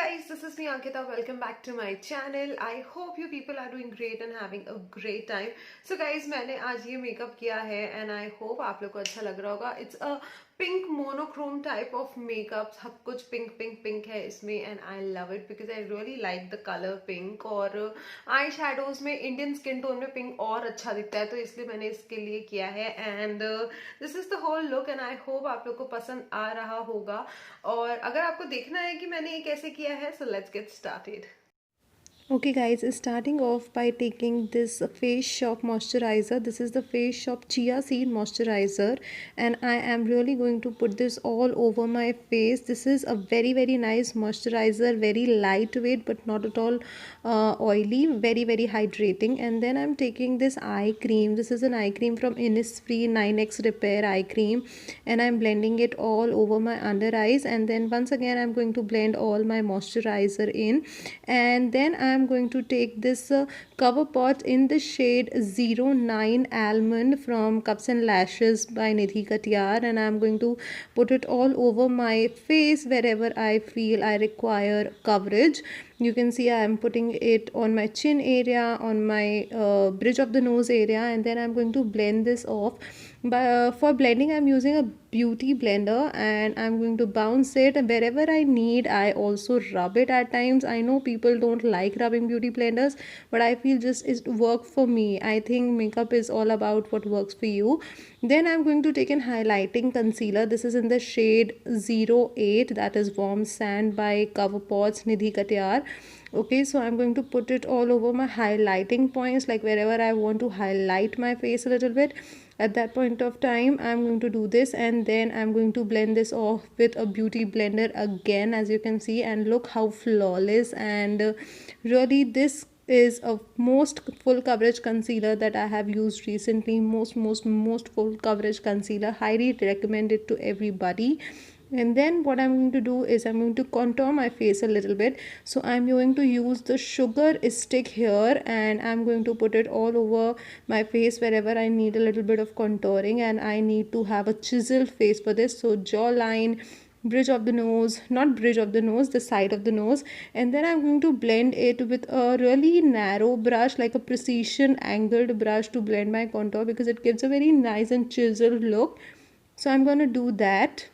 guys, this is me Ankita. Welcome back to my channel. I hope you people are doing great and having a great time. So guys, मैंने आज ये makeup किया है and I hope आप लोग को अच्छा लग रहा होगा. It's a pink monochrome type of makeup. सब कुछ pink है इसमें and I love it because I really like the color pink. और आई shadows में Indian skin tone में pink और अच्छा दिखता है, तो इसलिए मैंने इसके लिए किया है. And this is the whole look and I hope आप लोग को पसंद आ रहा होगा. और अगर आपको देखना है कि मैंने ये कैसे किया है, so let's get started. Okay guys, starting off by taking this Face Shop moisturizer. This is the Face Shop Chia Seed moisturizer and I am really going to put this all over my face. This is a very nice moisturizer, very lightweight but not at all oily, very hydrating. And then I'm taking this eye cream. This is an eye cream from Innisfree 9x Repair eye cream and I'm blending it all over my under eyes. And then once again I'm going to blend all my moisturizer in, and then I'm going to take this CoverPot in the shade 09 Almond from Cups and Lashes by Nidhi Katiyar, and I'm going to put it all over my face wherever I feel I require coverage. You can see I am putting it on my chin area, on my bridge of the nose area, and then I'm going to blend this off. But for blending I'm using a beauty blender and I'm going to bounce it wherever I need. I also rub it at times. I know people don't like rubbing beauty blenders, but I feel just it work for me. I think makeup is all about what works for you. Then I'm going to take an highlighting concealer. This is in the shade 08, that is Warm Sand by CoverPot's Nidhi Katiyar. Okay, so I'm going to put it all over my highlighting points, like wherever I want to highlight my face a little bit. At that point of time I'm going to do this, and then I'm going to blend this off with a beauty blender again, as you can see, and look how flawless. And really this is a most full coverage concealer that I have used recently. Most full coverage concealer, highly recommend it to everybody. And then what I'm going to do is I'm going to contour my face a little bit. So I'm going to use the sugar stick here and I'm going to put it all over my face wherever I need a little bit of contouring, and I need to have a chiseled face for this. So jawline, bridge of the nose, not bridge of the nose, the side of the nose. And then I'm going to blend it with a really narrow brush, like a precision angled brush, to blend my contour because it gives a very nice and chiseled look. So I'm going to do that.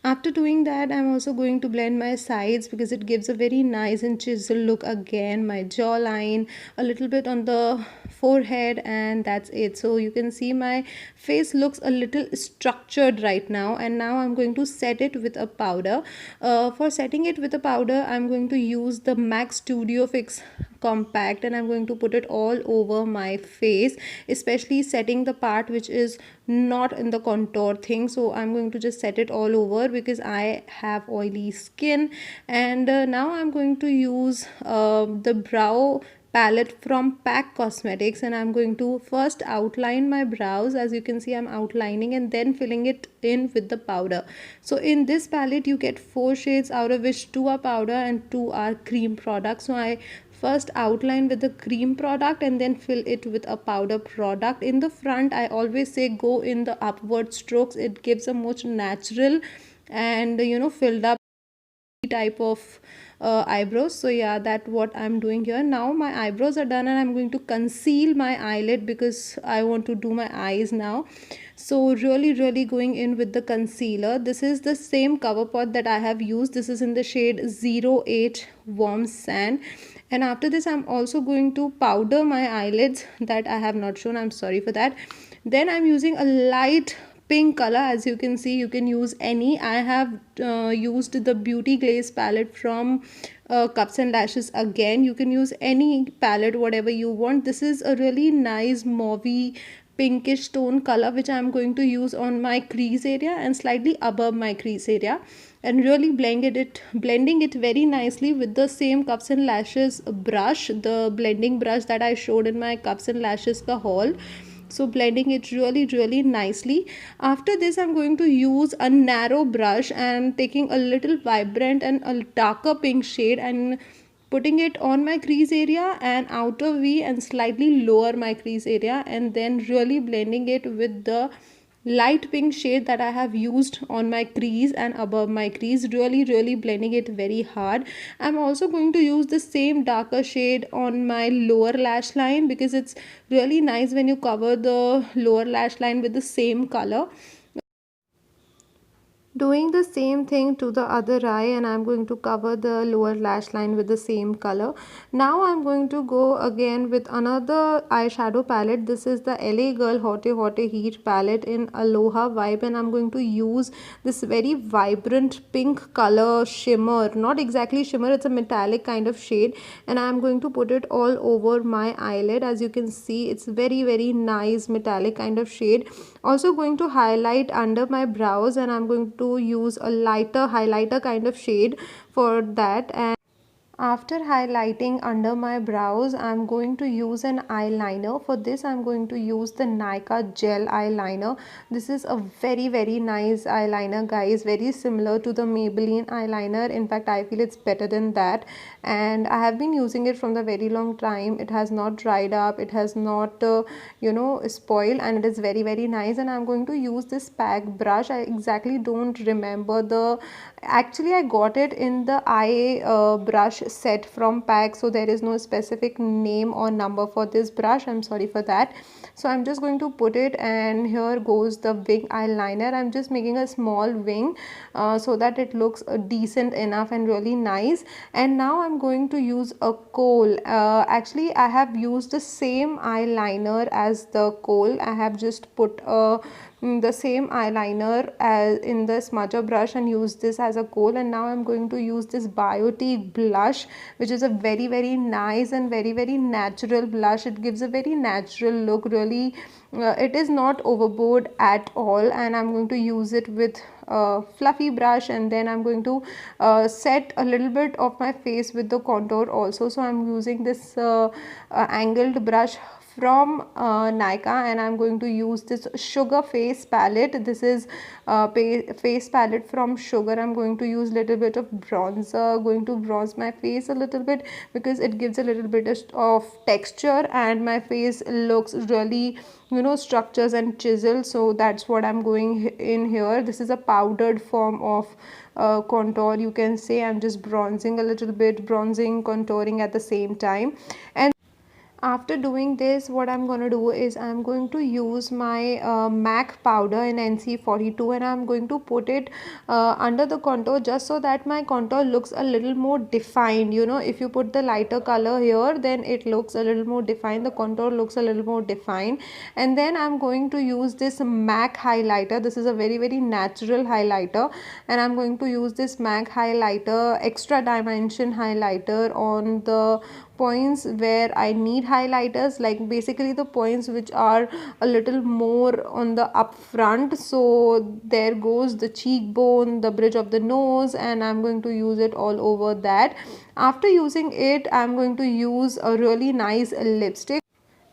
After doing that, I'm also going to blend my sides because it gives a very nice and chisel look again. My jawline, a little bit on the forehead, and that's it. So you can see my face looks a little structured right now, and now I'm going to set it with a powder. For setting it with a powder, I'm going to use the MAC Studio Fix compact and I'm going to put it all over my face, especially setting the part which is not in the contour thing. So I'm going to just set it all over because I have oily skin. And now I'm going to use the brow palette from PAC Cosmetics, and I'm going to first outline my brows. As you can see, I'm outlining and then filling it in with the powder. So in this palette you get 4 shades, out of which 2 are powder and 2 are cream products. So I first outline with the cream product and then fill it with a powder product. In the front I always say go in the upward strokes. It gives a much natural and filled up type of eyebrows. So yeah, that's what I'm doing here. Now my eyebrows are done and I'm going to conceal my eyelid because I want to do my eyes now. So really going in with the concealer. This is the same CoverPot that I have used. This is in the shade 08 Warm Sand. And after this I'm also going to powder my eyelids. That I have not shown, I'm sorry for that. Then I'm using a light pink color. As you can see, you can use any. I have used the Beauty Glaze palette from Cups and Lashes. Again, you can use any palette, whatever you want. This is a really nice mauvey pinkish tone color which I am going to use on my crease area and slightly above my crease area, and really blending it very nicely with the same Cups and Lashes brush, the blending brush that I showed in my Cups and Lashes ka haul. So blending it really nicely. After this I'm going to use a narrow brush and taking a little vibrant and a darker pink shade and putting it on my crease area and outer V and slightly lower my crease area, and then really blending it with the light pink shade that I have used on my crease and above my crease, really blending it very hard. I'm also going to use the same darker shade on my lower lash line, because it's really nice when you cover the lower lash line with the same color. Doing the same thing to the other eye, and I'm going to cover the lower lash line with the same color. Now I'm going to go again with another eyeshadow palette. This is the LA Girl Hotte Heat palette in Aloha Vibe, and I'm going to use this very vibrant pink color shimmer, not exactly shimmer, it's a metallic kind of shade, and I'm going to put it all over my eyelid. As you can see, it's very nice metallic kind of shade. Also going to highlight under my brows, and I'm going to use a lighter highlighter kind of shade for that. And after highlighting under my brows, I'm going to use an eyeliner. For this, I'm going to use the Nykaa gel eyeliner. This is a very nice eyeliner, guys, very similar to the Maybelline eyeliner. In fact, I feel it's better than that, and I have been using it from the very long time. It has not dried up, it has not spoiled, and it is very nice. And I'm going to use this pack brush. I exactly don't remember the, actually I got it in the eye brush set from pack, so there is no specific name or number for this brush, I'm sorry for that. So I'm just going to put it, and here goes the wing eyeliner. I'm just making a small wing so that it looks decent enough and really nice. And now I'm going to use a kohl. Actually I have used the same eyeliner as the kohl. I have just put the same eyeliner as in the smudger brush and use this as a kohl. And now I'm going to use this Biotique blush, which is a very nice and very natural blush. It gives a very natural look, really. It is not overboard at all, and I'm going to use it with a fluffy brush, and then I'm going to set a little bit of my face with the contour also. So I'm using this angled brush from Nykaa, and I'm going to use this Sugar face palette. This is face palette from Sugar. I'm going to use little bit of bronzer, going to bronze my face a little bit, because it gives a little bit of texture, and my face looks really structures and chisel. So that's what I'm going in here. This is a powdered form of contour, you can say. I'm just bronzing a little bit, bronzing, contouring at the same time. And after doing this, what I'm going to do is I'm going to use my MAC powder in NC42, and I'm going to put it under the contour, just so that my contour looks a little more defined. If you put the lighter color here, then it looks a little more defined, the contour looks a little more defined. And then I'm going to use this MAC highlighter. This is a very natural highlighter, and I'm going to use this MAC highlighter, extra dimension highlighter, on the points where I need highlighters, like basically the points which are a little more on the up front. So there goes the cheekbone, the bridge of the nose, and I'm going to use it all over that. After using it, I'm going to use a really nice lipstick.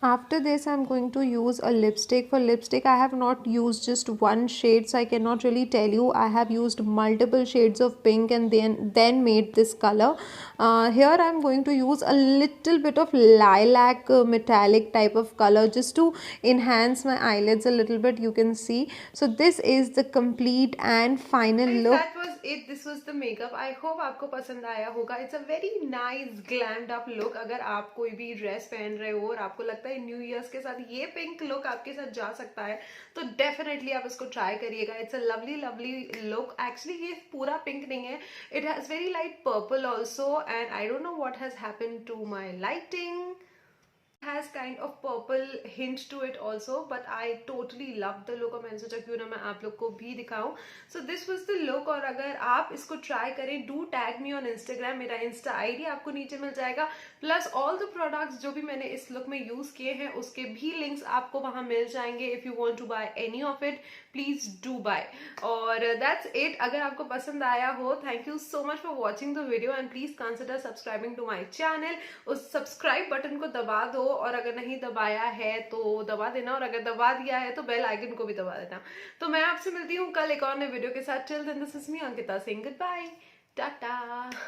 After this, I'm going to use a lipstick. For lipstick, I have not used just one shade, so I cannot really tell you. I have used multiple shades of pink, and then made this color. Here I'm going to use a little bit of lilac metallic type of color, just to enhance my eyelids a little bit, you can see. So this is the complete and final look. That was it. This was the makeup. I hope आपको पसंद आया होगा. It's a very nice glammed up look. अगर आप कोई भी dress पहन रहे हो और आपको लगता है न्यू ईयर्स के साथ ये पिंक लुक आपके साथ जा सकता है, तो डेफिनेटली आप इसको ट्राई करिएगा. It's a lovely look. Actually ये पूरा पिंक नहीं है, it has very light purple also, and I don't know what has happened to my lighting. Has kind of purple hint to it also, but I totally love the look, और मैंने सोचा क्यों ना मैं आप लोग को भी दिखाऊं. So this was the look, और अगर आप इसको ट्राई करें, do tag me on Instagram. मेरा इंस्टा आईडी आपको नीचे मिल जाएगा, प्लस ऑल द प्रोडक्ट्स जो भी मैंने इस लुक में यूज किए हैं उसके भी लिंक्स आपको वहां मिल जाएंगे. If you want to buy any of it, please do buy. और दैट्स इट. अगर आपको पसंद आया हो, thank you so much for watching the video, and please consider subscribing to my channel. उस सब्सक्राइब बटन को दबा दो, और अगर नहीं दबाया है तो दबा देना, और अगर दबा दिया है तो बेल आइकन को भी दबा देना. तो मैं आपसे मिलती हूँ कल एक और नए वीडियो के साथ. Till then, this is me Ankita Singh. Good bye, Tata.